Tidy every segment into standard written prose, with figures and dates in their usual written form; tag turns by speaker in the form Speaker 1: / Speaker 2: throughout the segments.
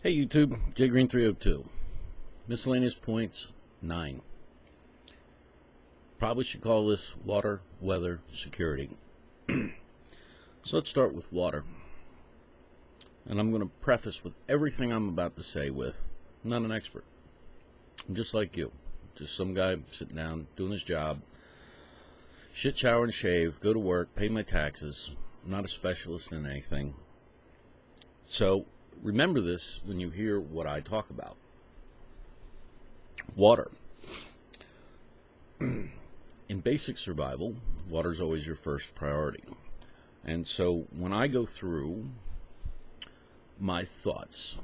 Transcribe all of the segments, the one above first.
Speaker 1: Hey YouTube, jgreen302. Miscellaneous points 9. Probably should call this water, weather, security. So let's start with water. And I'm going to preface with everything I'm about to say with, I'm not an expert. I'm just like you. Just some guy sitting down, doing his job. Shit, shower, and shave, go to work, pay my taxes. I'm not a specialist in anything. So remember this when you hear what I talk about. Water. In basic survival, water is always your first priority. And so when I go through my thoughts,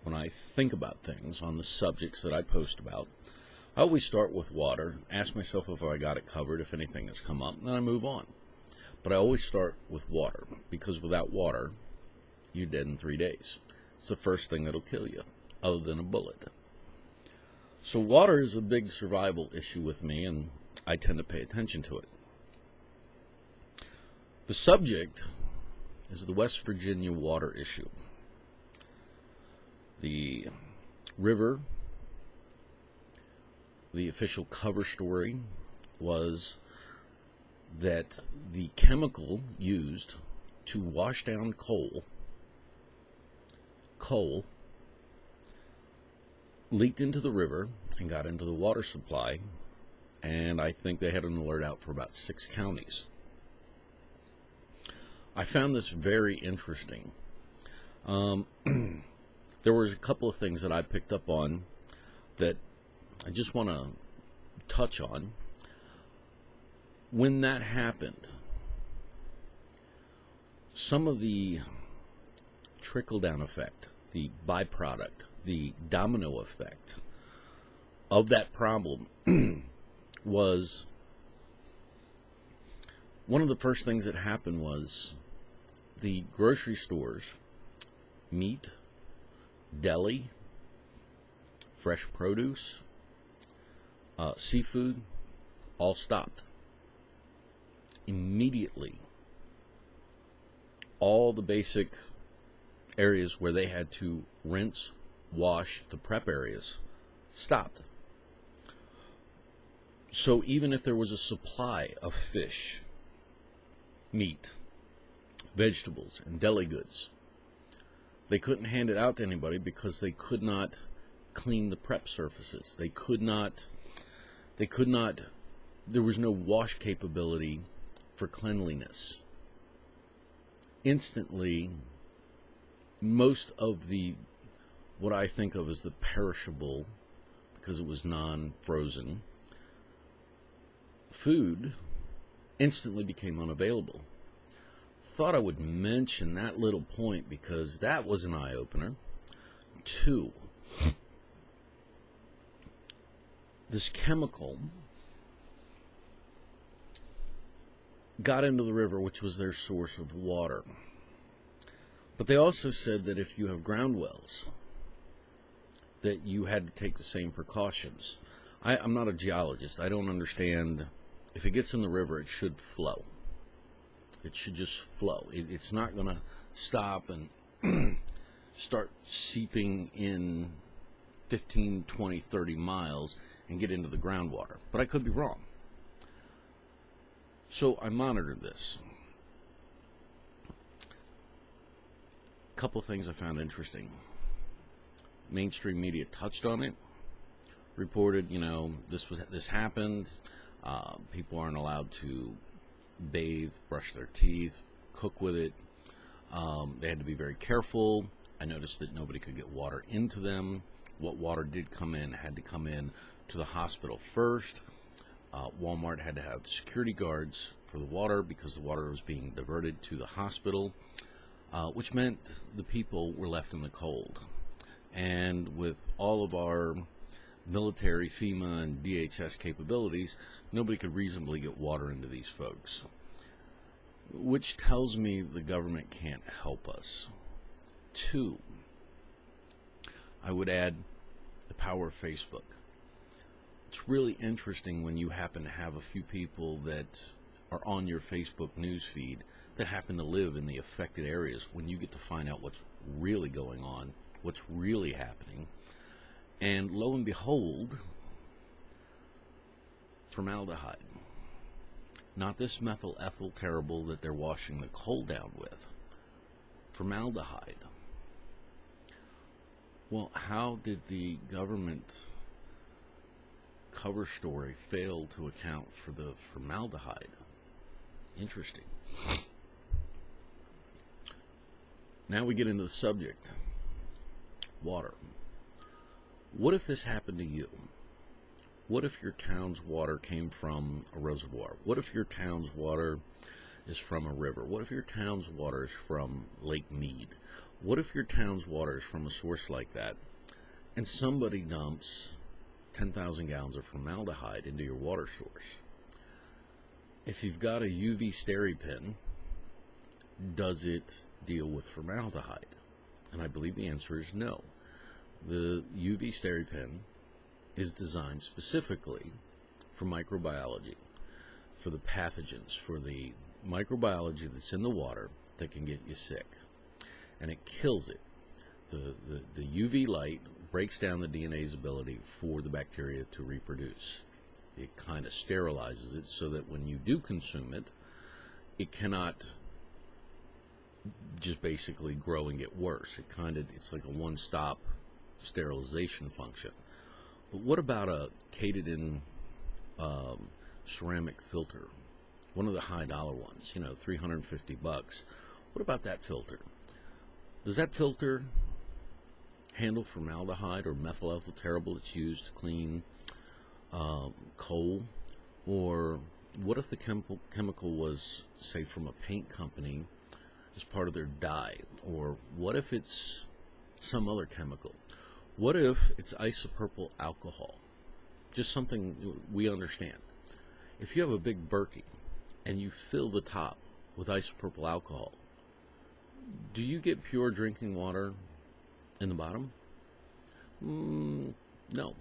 Speaker 1: when I think about things on the subjects that I post about, I always start with water, ask myself if I got it covered, if anything has come up, and then I move on. But I always start with water, because without water, you're dead in 3 days. It's the first thing that'll kill you, other than a bullet. So water is a big survival issue with me, and I tend to pay attention to it. The subject is the West Virginia water issue. The river, the official cover story was that the chemical used to wash down coal leaked into the river and got into the water supply, and I think they had an alert out for about 6 counties. I found this very interesting. There was a couple of things that I picked up on that I just want to touch on. When that happened, some of the trickle-down effect, the byproduct, the domino effect of that problem was one of the first things that happened was the grocery stores, meat, deli, fresh produce, seafood, all stopped. Immediately, all the basic areas where they had to rinse, wash, the prep areas, stopped. So even if there was a supply of fish, meat, vegetables, and deli goods, they couldn't hand it out to anybody because they could not clean the prep surfaces. They could not, there was no wash capability for cleanliness. Instantly, most of the, what I think of as the perishable, because it was non-frozen, food instantly became unavailable. Thought I would mention that little point because that was an eye-opener. 2, this chemical got into the river, which was their source of water. But they also said that if you have ground wells, that you had to take the same precautions. I'm not a geologist. I don't understand. If it gets in the river, it should flow. It should just flow. It's not going to stop and start seeping in 15, 20, 30 miles and get into the groundwater. But I could be wrong. So I monitored this. A couple things I found interesting. Mainstream media touched on it, reported, this happened. People aren't allowed to bathe, brush their teeth, cook with it. They had to be very careful. I noticed that nobody could get water into them. What water did come in had to come in to the hospital first. Walmart had to have security guards for the water because the water was being diverted to the hospital, which meant the people were left in the cold. And with all of our military, FEMA, and DHS capabilities, nobody could reasonably get water into these folks, which tells me the government can't help us. 2, I would add the power of Facebook. It's really interesting when you happen to have a few people that are on your Facebook news feed that happen to live in the affected areas, when you get to find out what's really going on what's really happening. And lo and behold, formaldehyde. Not this methyl ethyl terrible that they're washing the coal down with. Formaldehyde. Well, how did the government cover story fail to account for the formaldehyde? Interesting. Now we get into the subject. Water. What if this happened to you? What if your town's water came from a reservoir? What if your town's water is from a river? What if your town's water is from Lake Mead? What if your town's water is from a source like that, and somebody dumps 10,000 gallons of formaldehyde into your water source? If you've got a UV SteriPen, does it deal with formaldehyde? And I believe the answer is no. The UV SteriPen is designed specifically for microbiology, for the pathogens, for the microbiology that's in the water that can get you sick. And it kills it. The UV light breaks down the DNA's ability for the bacteria to reproduce. It kind of sterilizes it so that when you do consume it, it cannot just basically grow and get worse. It's like a one-stop sterilization function. But what about a Katadyn ceramic filter? One of the high dollar ones, $350. What about that filter? Does that filter handle formaldehyde or methyl ethyl terrible that's used to clean coal? Or what if the chemical was, say, from a paint company as part of their dye? Or what if it's some other chemical? What if it's isopropyl alcohol? Just something we understand. If you have a big Berkey and you fill the top with isopropyl alcohol, do you get pure drinking water in the bottom? No.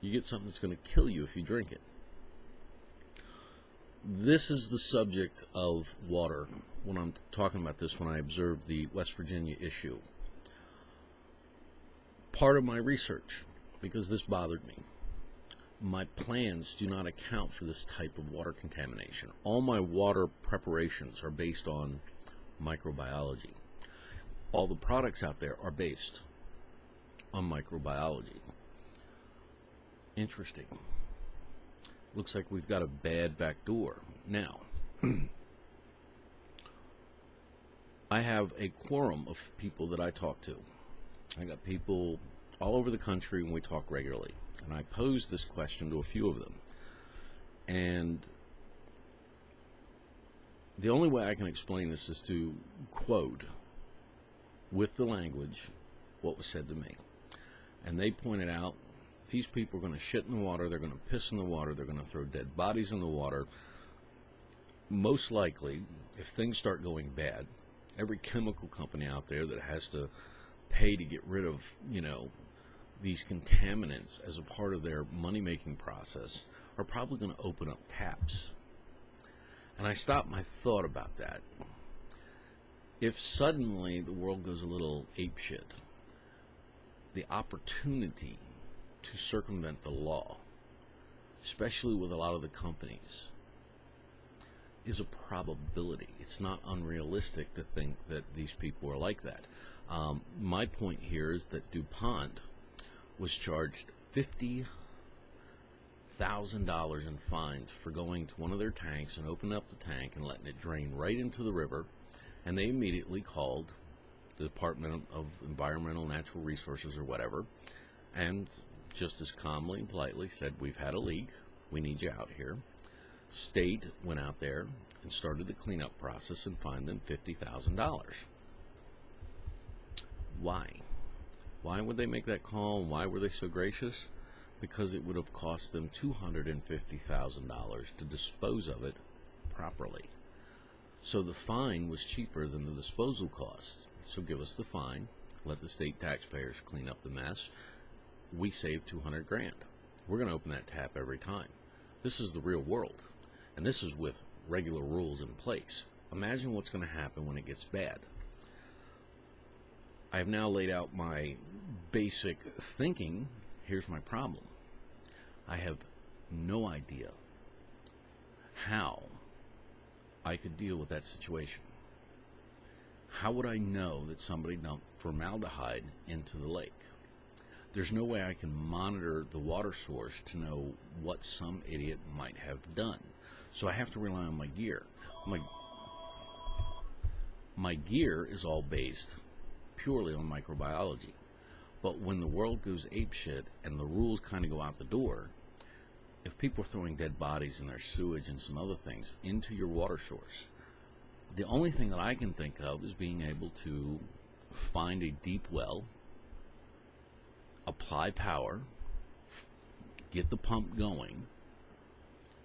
Speaker 1: You get something that's going to kill you if you drink it. This is the subject of water when I'm talking about this, when I observed the West Virginia issue. Part of my research, because this bothered me, my plans do not account for this type of water contamination. All my water preparations are based on microbiology. All the products out there are based on microbiology. Interesting. Looks like we've got a bad back door. Now, I have a quorum of people that I talk to. I got people all over the country, and we talk regularly. And I posed this question to a few of them. And the only way I can explain this is to quote, with the language, what was said to me. And they pointed out, these people are going to shit in the water, they're going to piss in the water, they're going to throw dead bodies in the water. Most likely, if things start going bad, every chemical company out there that has to pay to get rid of, these contaminants as a part of their money-making process are probably going to open up taps. And I stopped my thought about that. If suddenly the world goes a little apeshit, the opportunity to circumvent the law, especially with a lot of the companies, is a probability. It's not unrealistic to think that these people are like that. My point here is that DuPont was charged $50,000 in fines for going to one of their tanks and opening up the tank and letting it drain right into the river, and they immediately called the Department of Environmental Natural Resources or whatever, and just as calmly and politely said, we've had a leak, we need you out here. State went out there and started the cleanup process and fined them $50,000. Why? Why would they make that call, and why were they so gracious? Because it would have cost them $250,000 to dispose of it properly. So the fine was cheaper than the disposal cost. So give us the fine, let the state taxpayers clean up the mess. We save $200,000. We're going to open that tap every time. This is the real world, and this is with regular rules in place. Imagine what's going to happen when it gets bad. I have now laid out my basic thinking. Here's my problem. I have no idea how I could deal with that situation. How would I know that somebody dumped formaldehyde into the lake? There's no way I can monitor the water source to know what some idiot might have done. So I have to rely on my gear. My gear is all based purely on microbiology. But when the world goes apeshit and the rules kind of go out the door, if people are throwing dead bodies in their sewage and some other things into your water source, the only thing that I can think of is being able to find a deep well, apply power, get the pump going,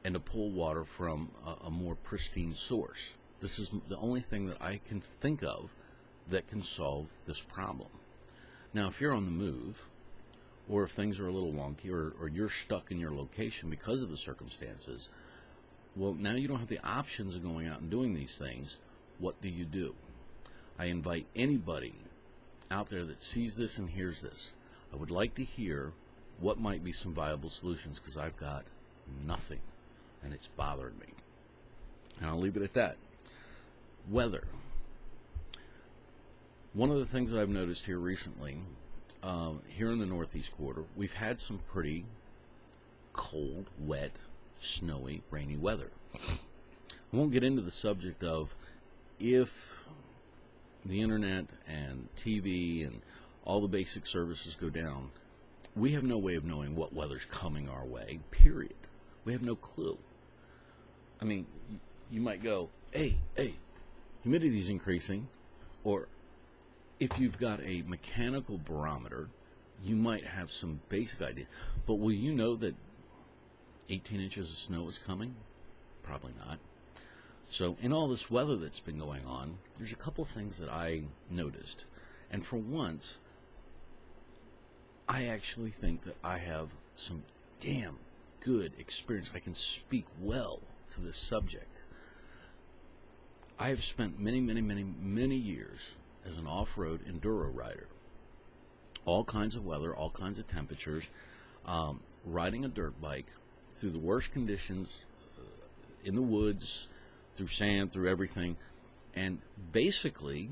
Speaker 1: and to pull water from a more pristine source. This is the only thing that I can think of that can solve this problem. Now, if you're on the move, or if things are a little wonky, or you're stuck in your location because of the circumstances, well, now you don't have the options of going out and doing these things. What do? I invite anybody out there that sees this and hears this. I would like to hear what might be some viable solutions, because I've got nothing, and it's bothering me. And I'll leave it at that. Weather. One of the things that I've noticed here recently, here in the Northeast quarter, we've had some pretty cold, wet, snowy, rainy weather. I won't get into the subject of if the internet and TV and all the basic services go down, we have no way of knowing what weather's coming our way, period. We have no clue. I mean, you might go, hey, humidity's increasing, or if you've got a mechanical barometer, you might have some basic idea. But will you know that 18 inches of snow is coming? Probably not. So in all this weather that's been going on, there's a couple things that I noticed. And for once, I actually think that I have some damn good experience. I can speak well to this subject. I have spent many years as an off-road enduro rider. All kinds of weather, all kinds of temperatures, riding a dirt bike through the worst conditions, in the woods, through sand, through everything. And basically,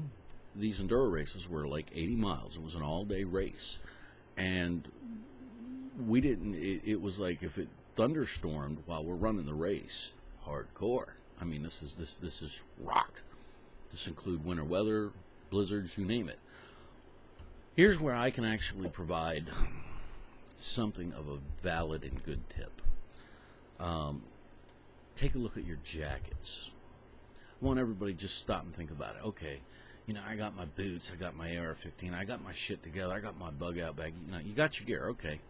Speaker 1: these enduro races were like 80 miles. It was an all-day race. And we didn't, it was like if it thunderstormed while we're running the race, hardcore. I mean, this is rocked. This include winter weather, blizzards, you name it. Here's where I can actually provide something of a valid and good tip. Take a look at your jackets. I want everybody to just stop and think about it. Okay, you know, I got my boots, I got my AR-15, I got my shit together, I got my bug out bag. You know, you got your gear, okay.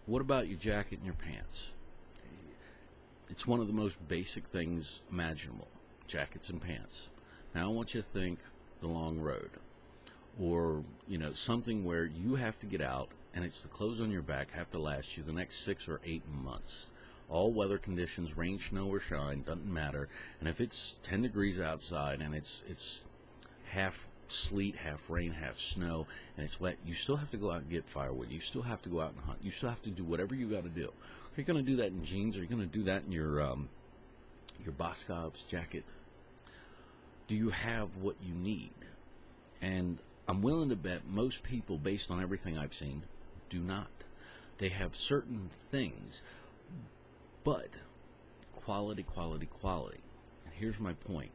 Speaker 1: What about your jacket and your pants? It's one of the most basic things imaginable, jackets and pants. Now I want you to think the long road, or, you know, something where you have to get out and it's the clothes on your back have to last you the next 6 or 8 months. All weather conditions, rain, snow, or shine, doesn't matter. And if it's 10 degrees outside and it's half sleet, half rain, half snow, and it's wet, you still have to go out and get firewood. You still have to go out and hunt. You still have to do whatever you got to do. Are you going to do that in jeans? Are you going to do that in your Boscov's jacket? Do you have what you need? And I'm willing to bet most people, based on everything I've seen, do not. They have certain things, but quality. And here's my point.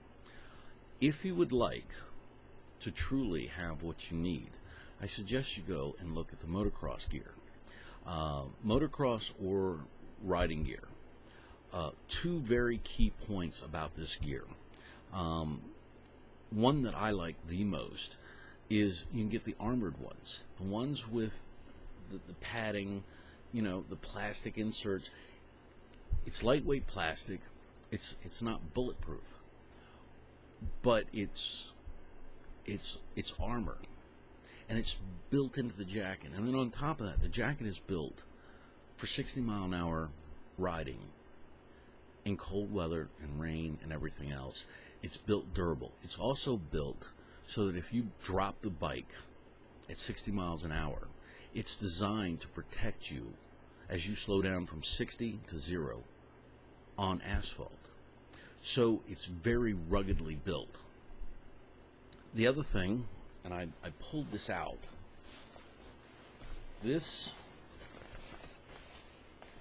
Speaker 1: If you would like to truly have what you need, I suggest you go and look at the motocross gear. Motocross or riding gear. Two very key points about this gear. One that I like the most is you can get the armored ones. The ones with the padding, you know, the plastic inserts. It's lightweight plastic. It's not bulletproof, but it's armor, and it's built into the jacket. And then on top of that, the jacket is built for 60-mile-an-hour riding in cold weather and rain and everything else. It's built durable. It's also built so that if you drop the bike at 60 miles an hour, it's designed to protect you as you slow down from 60 to 0 on asphalt. So it's very ruggedly built. The other thing, and I pulled this out, this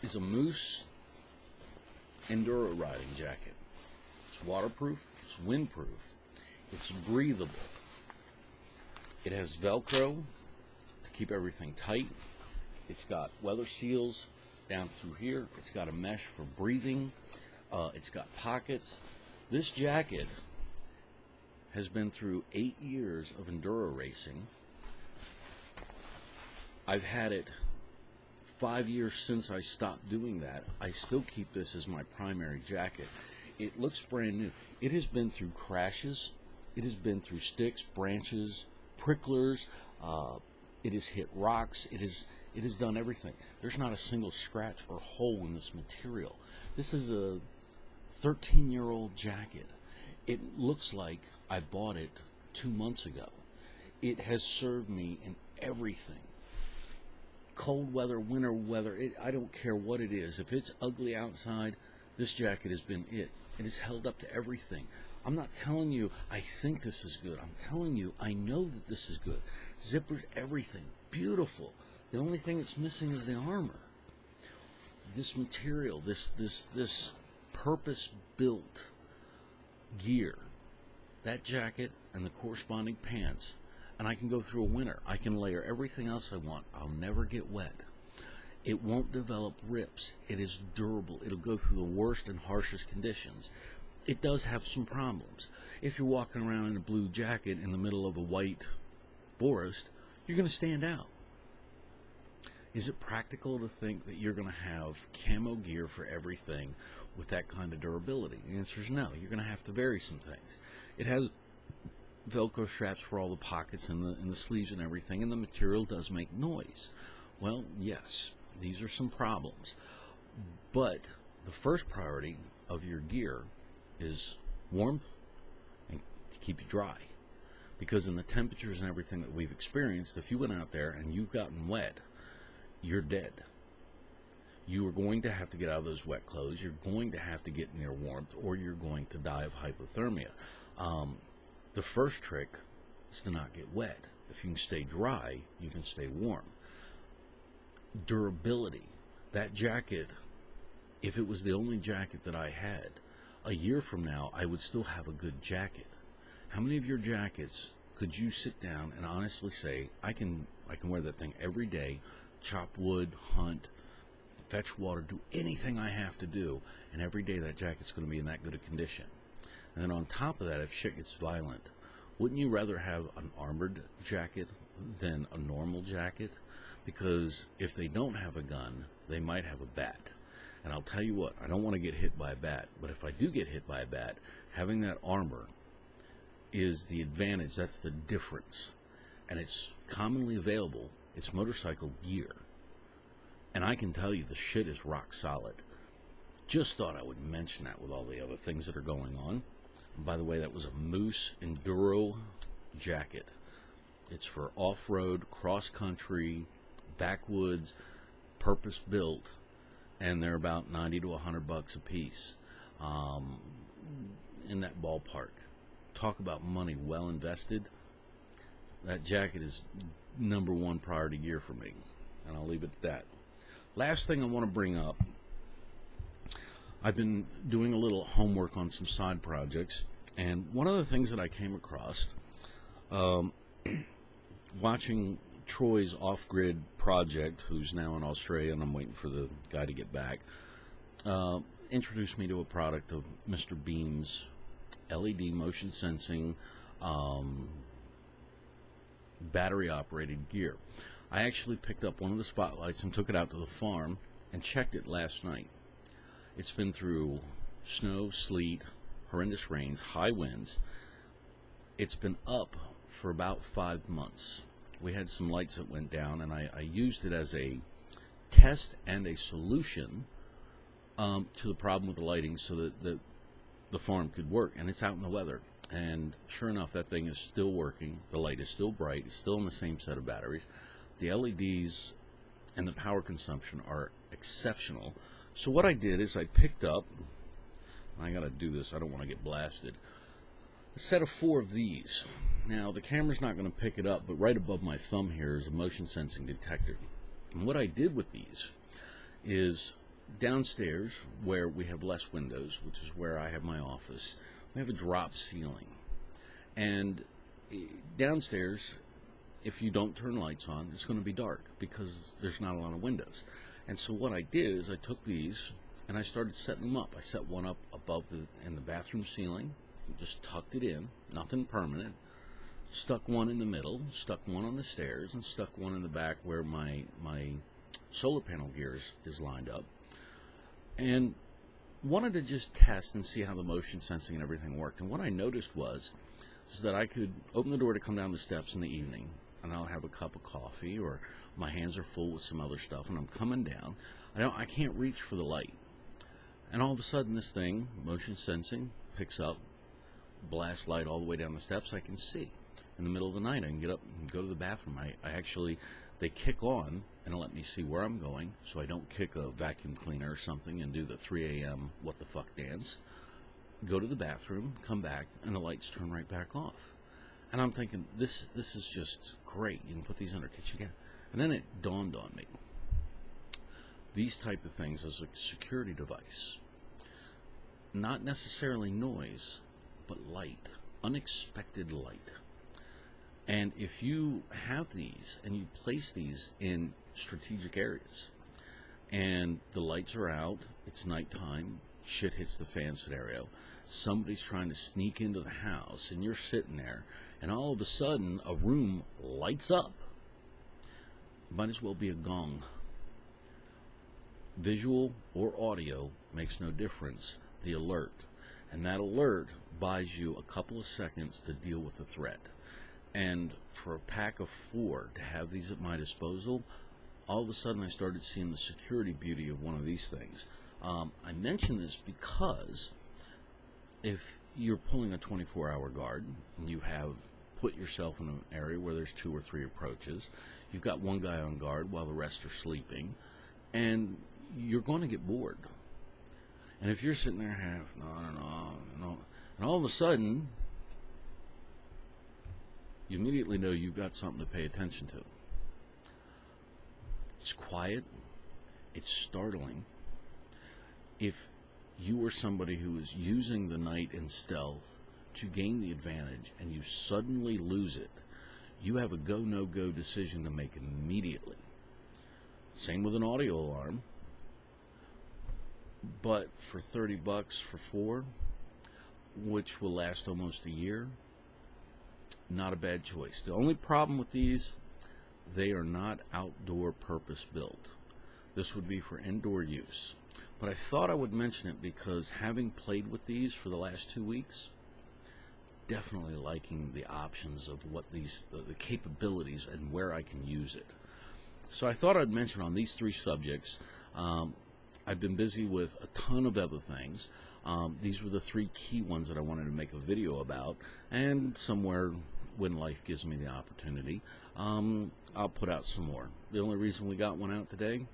Speaker 1: is a Misc enduro riding jacket. It's waterproof, it's windproof, it's breathable. It has Velcro to keep everything tight. It's got weather seals down through here. It's got a mesh for breathing. It's got pockets. This jacket has been through 8 years of enduro racing. I've had it 5 years since I stopped doing that. I still keep this as my primary jacket. It looks brand new. It has been through crashes. It has been through sticks, branches, pricklers. It has hit rocks. It has done everything. There's not a single scratch or hole in this material. This is a 13-year-old jacket. It looks like I bought it 2 months ago. It has served me in everything. Cold weather, winter weather, I don't care what it is. If it's ugly outside, this jacket has been it. It has held up to everything. I'm not telling you I think this is good. I'm telling you I know that this is good. Zippers, everything. Beautiful. The only thing it's missing is the armor. This material, this purpose-built gear, that jacket and the corresponding pants, and I can go through a winter. I can layer everything else I want. I'll never get wet. It won't develop rips. It is durable. It'll go through the worst and harshest conditions. It does have some problems. If you're walking around in a blue jacket in the middle of a white forest, you're going to stand out. Is it practical to think that you're going to have camo gear for everything with that kind of durability? The answer is no. You're going to have to vary some things. It has Velcro straps for all the pockets and the sleeves and everything, and the material does make noise. Well, yes, these are some problems. But the first priority of your gear is warmth and to keep you dry. Because in the temperatures and everything that we've experienced, if you went out there and you've gotten wet, you're dead. You are going to have to get out of those wet clothes. You're going to have to get near warmth, or you're going to die of hypothermia. The first trick is to not get wet. If you can stay dry, you can stay warm. Durability. That jacket, if it was the only jacket that I had, a year from now, I would still have a good jacket. How many of your jackets could you sit down and honestly say, I can wear that thing every day, chop wood, hunt, fetch water, do anything I have to do, and every day that jacket's going to be in that good a condition? And then on top of that, if shit gets violent, wouldn't you rather have an armored jacket than a normal jacket? Because if they don't have a gun, they might have a bat. And I'll tell you what, I don't want to get hit by a bat, but if I do get hit by a bat, having that armor is the advantage. That's the difference. And it's commonly available. It's motorcycle gear. And I can tell you the shit is rock solid. Just thought I would mention that with all the other things that are going on. And by the way, that was a Misc Enduro jacket. It's for off-road, cross-country, backwoods, purpose-built, and they're about $90 to $100 a piece. In that ballpark. Talk about money well invested. That jacket is #1 priority gear for me, and I'll leave it at that. Last thing I want to bring up, I've been doing a little homework on some side projects, and one of the things that I came across watching Troy's off-grid project, who's now in Australia, and I'm waiting for the guy to get back, introduced me to a product of Mr. Beam's LED motion sensing battery-operated gear. I actually picked up one of the spotlights and took it out to the farm and checked it last night. It's been through snow, sleet, horrendous rains, high winds. It's been up for about 5 months. We had some lights that went down, and I used it as a test and a solution to the problem with the lighting so that the farm could work. And it's out in the weather. And sure enough, that thing is still working. The light is still bright. It's still in the same set of batteries. The LEDs and the power consumption are exceptional. So what I did is I picked up, I gotta do this, I don't want to get blasted, a set of 4 of these. Now the camera's not going to pick it up, but right above my thumb here is a motion sensing detector. And what I did with these is downstairs, where we have less windows, which is where I have my office, we have a drop ceiling. And downstairs, if you don't turn lights on, it's going to be dark because there's not a lot of windows. And so what I did is I took these and I started setting them up. I set one up above in the bathroom ceiling, just tucked it in, nothing permanent. Stuck one in the middle, stuck one on the stairs, and stuck one in the back where my solar panel gear is lined up. And wanted to just test and see how the motion sensing and everything worked. And what I noticed was that I could open the door to come down the steps in the evening, and I'll have a cup of coffee, or my hands are full with some other stuff, and I'm coming down. I can't reach for the light. And all of a sudden this thing, motion sensing, picks up, blast light all the way down the steps. I can see. In the middle of the night, I can get up and go to the bathroom. They kick on and let me see where I'm going, so I don't kick a vacuum cleaner or something and do the 3 a.m. what the fuck dance. Go to the bathroom, come back, and the lights turn right back off. And I'm thinking, this is just great. You can put these under kitchen gas. And then it dawned on me. These type of things as a security device, not necessarily noise, but light, unexpected light. And if you have these and you place these in strategic areas and the lights are out, it's nighttime, shit hits the fan scenario, somebody's trying to sneak into the house and you're sitting there and all of a sudden a room lights up, it might as well be a gong. Visual or audio makes no difference, the alert. And that alert buys you a couple of seconds to deal with the threat. And for a pack of 4 to have these at my disposal, all of a sudden I started seeing the security beauty of one of these things. I mention this because if you're pulling a 24-hour guard and you have put yourself in an area where there's 2 or 3 approaches, you've got one guy on guard while the rest are sleeping, and you're going to get bored. And if you're sitting there, and all of a sudden, you immediately know you've got something to pay attention to. It's quiet. It's startling. If you are somebody who is using the night in stealth to gain the advantage and you suddenly lose it, you have a go, no-go decision to make immediately. Same with an audio alarm. But for $30 for 4, which will last almost a year, not a bad choice. The only problem with these, they are not outdoor purpose built. This would be for indoor use. But I thought I would mention it because having played with these for the last 2 weeks, definitely liking the options of what these, the capabilities and where I can use it. So I thought I'd mention on these 3 subjects. I've been busy with a ton of other things. These were the 3 key ones that I wanted to make a video about, and somewhere when life gives me the opportunity, I'll put out some more. The only reason we got one out today,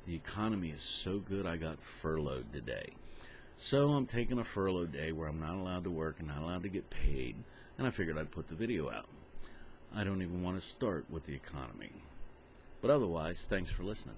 Speaker 1: the economy is so good I got furloughed today. So I'm taking a furlough day where I'm not allowed to work and not allowed to get paid, and I figured I'd put the video out. I don't even want to start with the economy. But otherwise, thanks for listening.